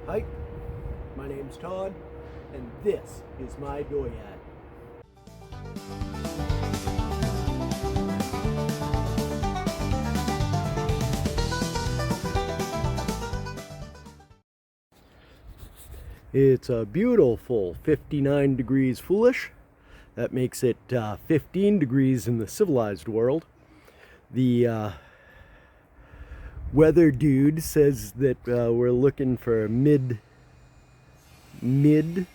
Hi, my name's Todd, and this is my dooryard. It's a beautiful 59 degrees foolish. That makes it 15 degrees in the civilized world. The weather dude says that we're looking for mid 70s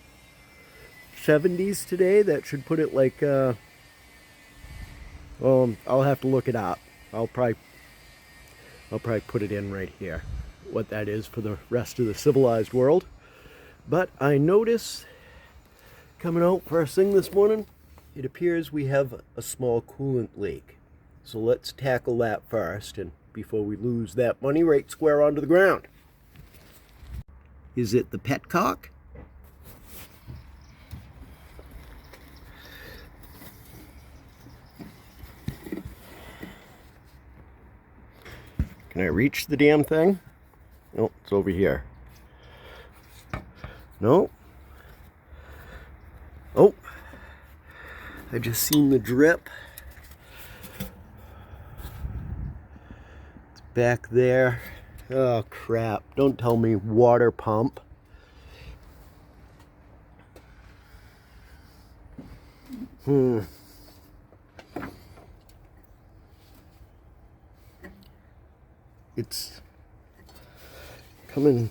today. That should put it like I'll have to look it up. I'll probably put it in right here what that is for the rest of the civilized world. But I notice coming out first thing this morning, it appears we have a small coolant leak. So let's tackle that first, and before we lose that money right square onto the ground. Is it the petcock? Can I reach the damn thing? No, it's over here. No. Oh, I just seen the drip. It's back there. Oh crap, don't tell me water pump. It's coming.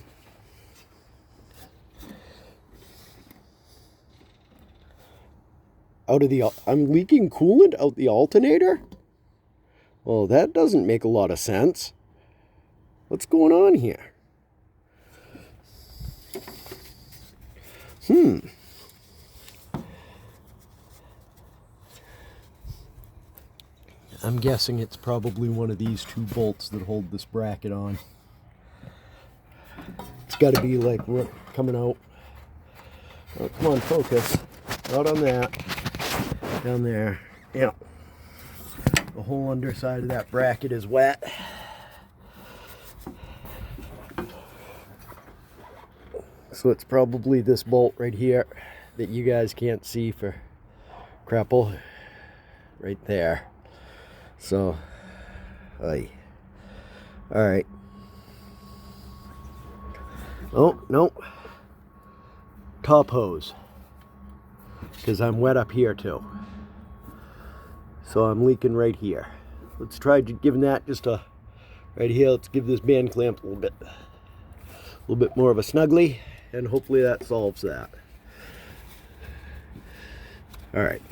Out of the, I'm leaking coolant out the alternator? Well, that doesn't make a lot of sense. What's going on here? I'm guessing it's probably one of these two bolts that hold this bracket on. It's got to be like coming out. Oh, come on, focus. Not on that. Down there. Yeah. The whole underside of that bracket is wet. So it's probably this bolt right here that you guys can't see for crapple. Right there. So, alright. Oh, no. Top hose. Because I'm wet up here too. So I'm leaking right here. Let's try giving that just a, right here, let's give this band clamp a little bit more of a snuggly, and hopefully that solves that. Alright.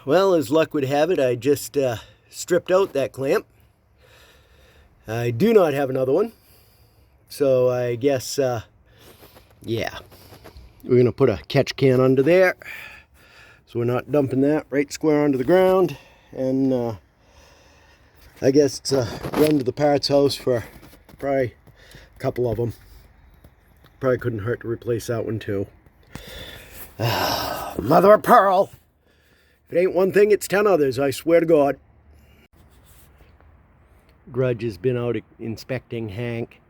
Well, as luck would have it, I just stripped out that clamp. I do not have another one. So I guess, yeah. We're going to put a catch can under there. So we're not dumping that right square onto the ground. And I guess it's a run to the parts house for probably a couple of them. Probably couldn't hurt to replace that one too. Mother of pearl! If it ain't one thing, it's 10 others, I swear to God. Grudge has been out inspecting Hank.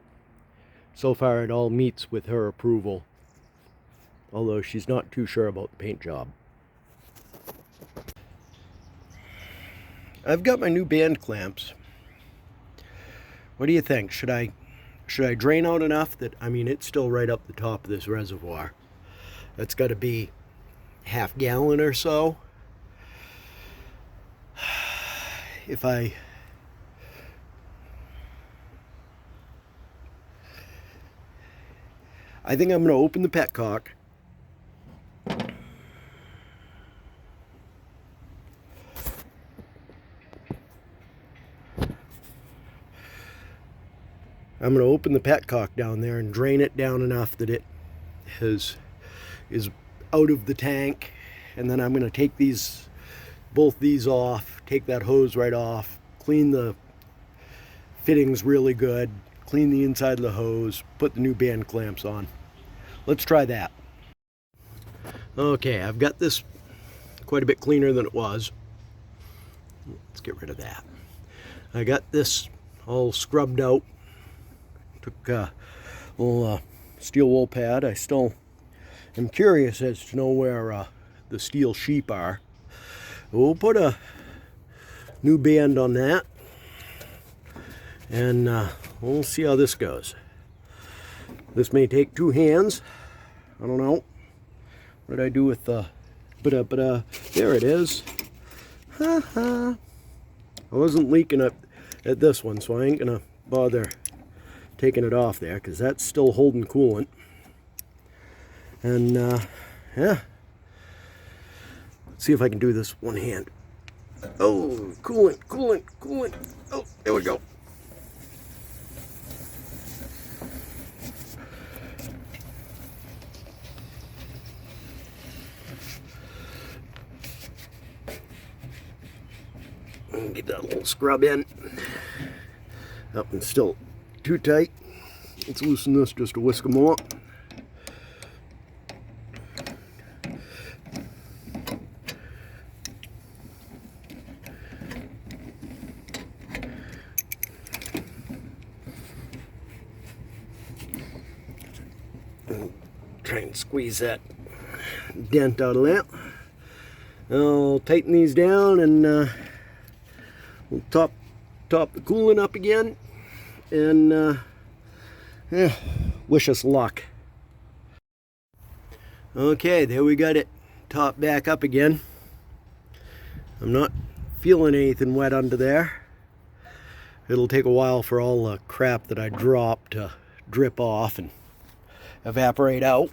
So far it all meets with her approval. Although she's not too sure about the paint job. I've got my new band clamps. What do you think? Should I drain out enough that, I mean, it's still right up the top of this reservoir. That's got to be half gallon or so. If I think I'm going to open the petcock. I'm going to open the petcock down there and drain it down enough that it is out of the tank. And then I'm going to take both these off, take that hose right off, clean the fittings really good, clean the inside of the hose, put the new band clamps on. Let's try that. Okay, I've got this quite a bit cleaner than it was. Let's get rid of that. I got this all scrubbed out Took a little steel wool pad. I still am curious as to know where the steel sheep are. We'll put a new band on that, and we'll see how this goes. This may take 2 hands. I don't know. What did I do with the... there it is. Ha ha. I wasn't leaking at this one, so I ain't gonna bother taking it off there, because that's still holding coolant. And yeah. Let's see if I can do this one hand. Oh, coolant, coolant, coolant. Oh, there we go. Get that little scrub in. Up and still too tight. Let's loosen this just a whisker more. Try and squeeze that dent out of that. I'll tighten these down and we'll top the coolant up again, and yeah, wish us luck. Okay, there we got it topped back up again. I'm not feeling anything wet under there. It'll take a while for all the crap that I dropped to drip off and evaporate out.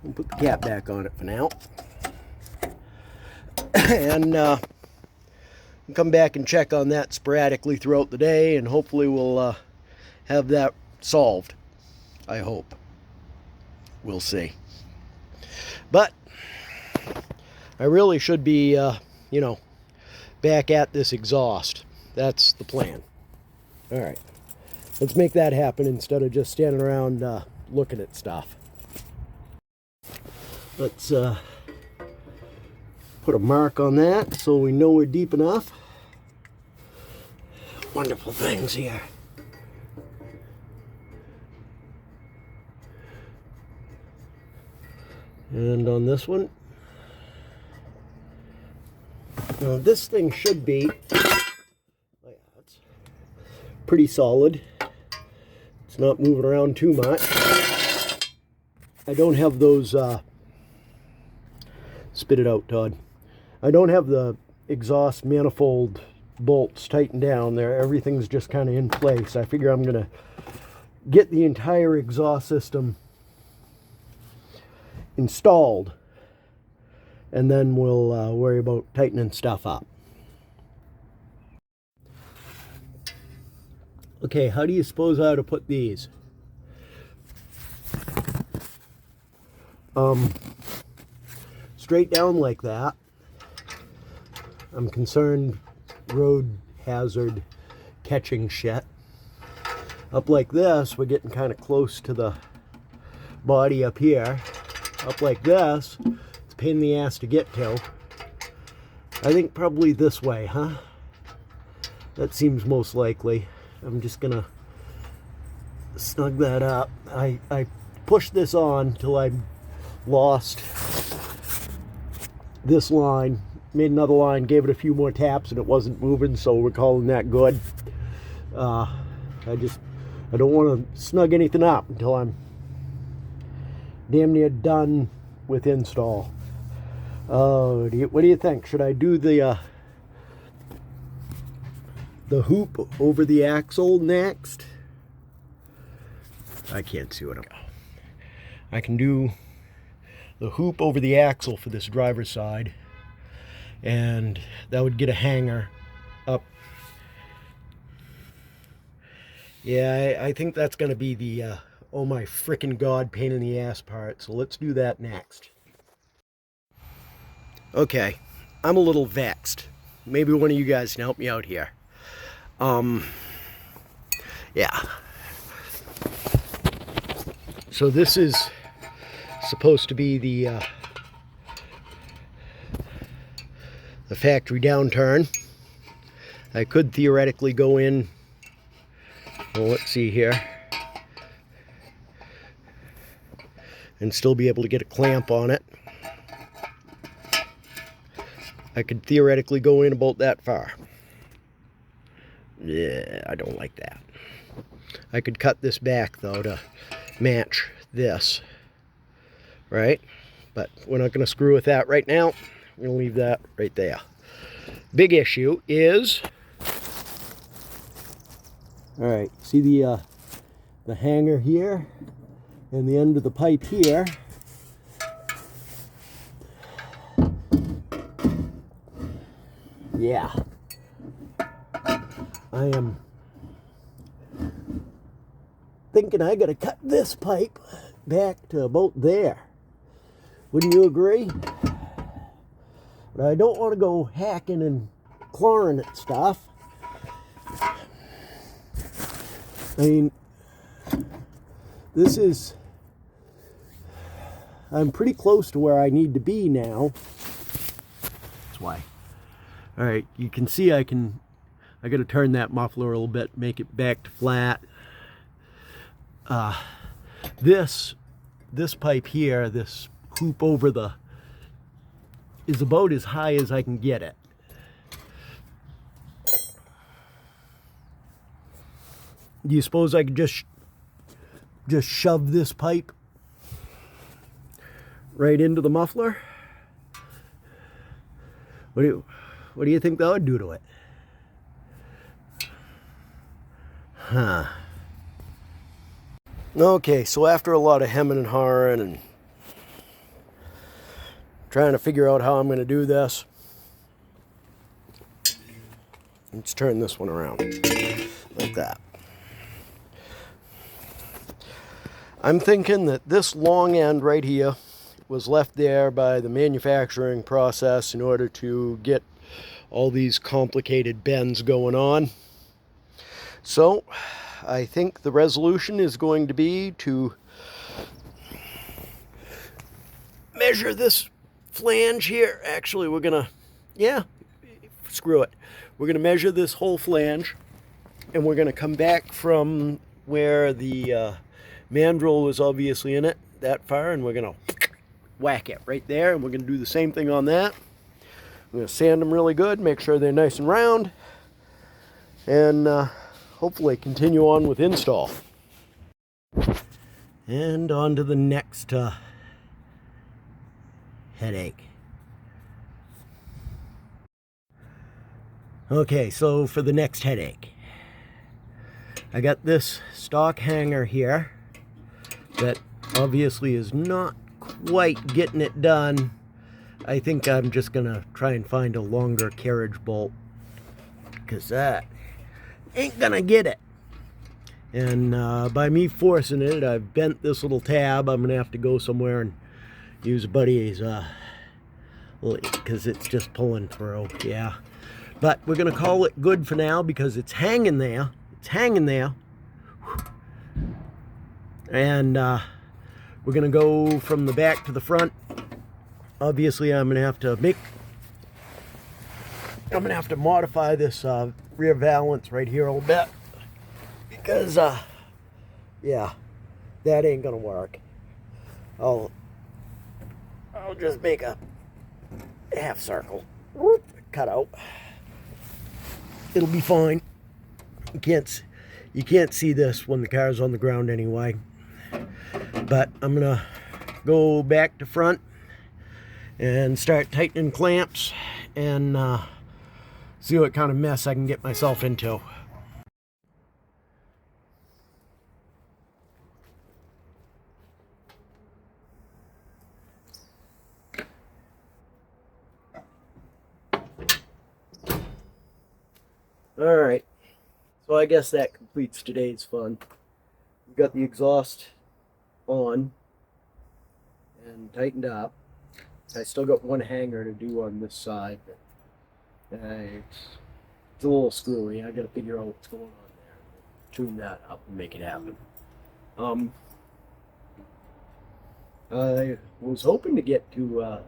We'll put the cap back on it for now. And come back and check on that sporadically throughout the day, and hopefully we'll have that solved. I hope. We'll see. But I really should be, you know, back at this exhaust. That's the plan. All right. Let's make that happen instead of just standing around looking at stuff. Let's put a mark on that so we know we're deep enough. Wonderful things here. And on this one, now this thing should be, it's pretty solid. It's not moving around too much. I don't have those, spit it out, Todd. I don't have the exhaust manifold bolts tightened down there. Everything's just kind of in place. I figure I'm going to get the entire exhaust system installed, and then we'll worry about tightening stuff up. Okay, how do you suppose I ought to put these? Straight down like that. I'm concerned road hazard catching shit. Up like this, we're getting kind of close to the body up here. Up like this, it's a pain in the ass to get to. I think probably this way, huh? That seems most likely. I'm just gonna snug that up. I pushed this on till I lost this line, made another line, gave it a few more taps, and it wasn't moving, so we're calling that good. I don't want to snug anything up until I'm damn near done with install. What do you think? Should I do the hoop over the axle next? I can't see what I can do the hoop over the axle for this driver's side, and that would get a hanger up. Yeah, I think that's going to be the oh my frickin' god pain in the ass part, so let's do that next. Okay, I'm a little vexed. Maybe one of you guys can help me out here. Yeah. So this is supposed to be the factory downturn. I could theoretically go in Well, let's see here. And still be able to get a clamp on it. I could theoretically go in about that far. Yeah, I don't like that. I could cut this back though to match this, right? But we're not going to screw with that right now. We're going to leave that right there. Big issue is, all right, see the hanger here and the end of the pipe here. Yeah, I am thinking I gotta cut this pipe back to about there. Wouldn't you agree? But I don't want to go hacking and clawing at stuff. I mean, this is, I'm pretty close to where I need to be now. That's why. All right, you can see I got to turn that muffler a little bit, make it back to flat. This pipe here, this hoop over is about as high as I can get it. Do you suppose I could just shove this pipe right into the muffler? What do you think that would do to it? Huh. Okay, so after a lot of hemming and hawing and trying to figure out how I'm going to do this, let's turn this one around like that. I'm thinking that this long end right here was left there by the manufacturing process in order to get all these complicated bends going on. So I think the resolution is going to be to measure this flange here. Actually, we're gonna, yeah, screw it. We're gonna measure this whole flange, and we're gonna come back from where the mandrel was obviously in it that far, and we're gonna whack it right there, and we're gonna do the same thing on that. I'm gonna sand them really good, make sure they're nice and round, and hopefully continue on with install. And on to the next headache. Okay, so for the next headache, I got this stock hanger here that obviously is not quite getting it done. I think I'm just gonna try and find a longer carriage bolt, because that ain't gonna get it. And by me forcing it, I've bent this little tab. I'm gonna have to go somewhere and use a buddy's, because it's just pulling through. Yeah, but we're gonna call it good for now because it's hanging there. It's hanging there. And we're gonna go from the back to the front. Obviously, I'm gonna have to modify this rear valance right here a little bit, because yeah, that ain't gonna work. I'll just make a half circle, cut out. It'll be fine. You can't see this when the car's on the ground anyway. But I'm gonna go back to front and start tightening clamps and see what kind of mess I can get myself into. All right, so I guess that completes today's fun. We got the exhaust on and tightened up. I still got one hanger to do on this side, but it's a little screwy. I gotta figure out what's going on there, tune that up and make it happen. I was hoping to get to a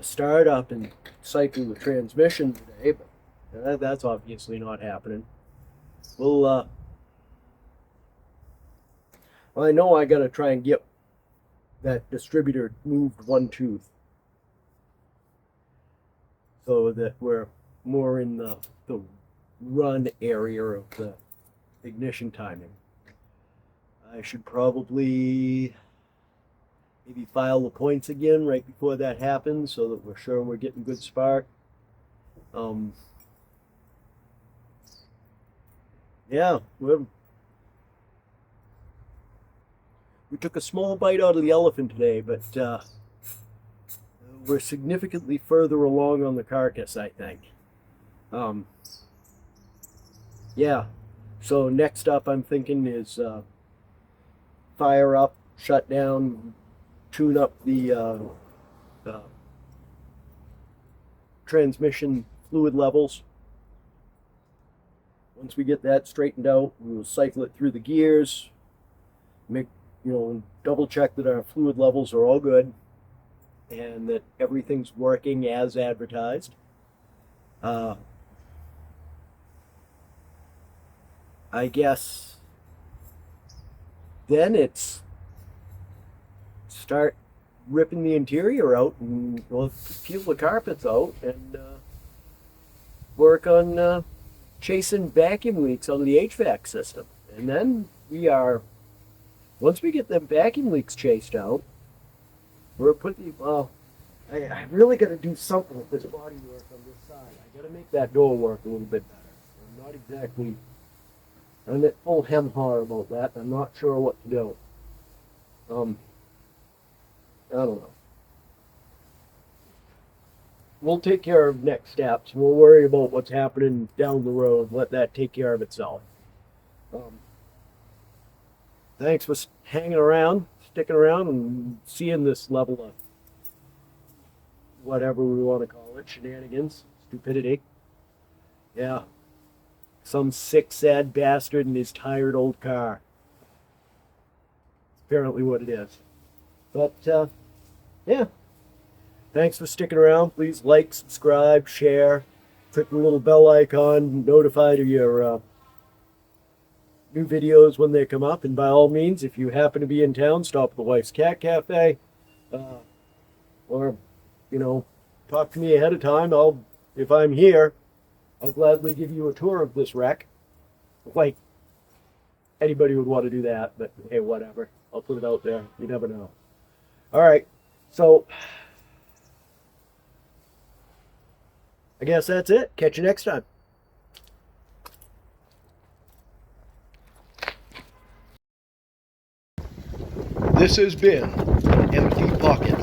startup and cycle the transmission today, but that's obviously not happening. We'll Well, I know I got to try and get that distributor moved one tooth so that we're more in the run area of the ignition timing. I should probably maybe file the points again right before that happens so that we're sure we're getting good spark. Yeah, we took a small bite out of the elephant today, but we're significantly further along on the carcass, I think. Yeah, so next up I'm thinking is fire up, shut down, tune up the transmission fluid levels. Once we get that straightened out, we'll cycle it through the gears, make, double check that our fluid levels are all good and that everything's working as advertised. I guess then it's start ripping the interior out and peel the carpets out and work on chasing vacuum leaks out of the HVAC system. And then once we get them vacuum leaks chased out, we're putting, I really got to do something with this body work on this side. I got to make that door work a little bit better. I'm not exactly, I'm at full hem-haw about that. I'm not sure what to do. I don't know. We'll take care of next steps. We'll worry about what's happening down the road. Let that take care of itself. Thanks for hanging around, sticking around, and seeing this level of whatever we want to call it, shenanigans, stupidity. Yeah. Some sick, sad bastard in his tired old car. It's apparently what it is. But, yeah. Thanks for sticking around. Please like, subscribe, share, click the little bell icon, notified of your new videos when they come up. And by all means, if you happen to be in town, stop at the Wife's Cat Cafe. Or, talk to me ahead of time. If I'm here, I'll gladly give you a tour of this wreck. Like anybody would want to do that, but hey, whatever. I'll put it out there. You never know. All right. So I guess that's it. Catch you next time. This has been Empty Pocket.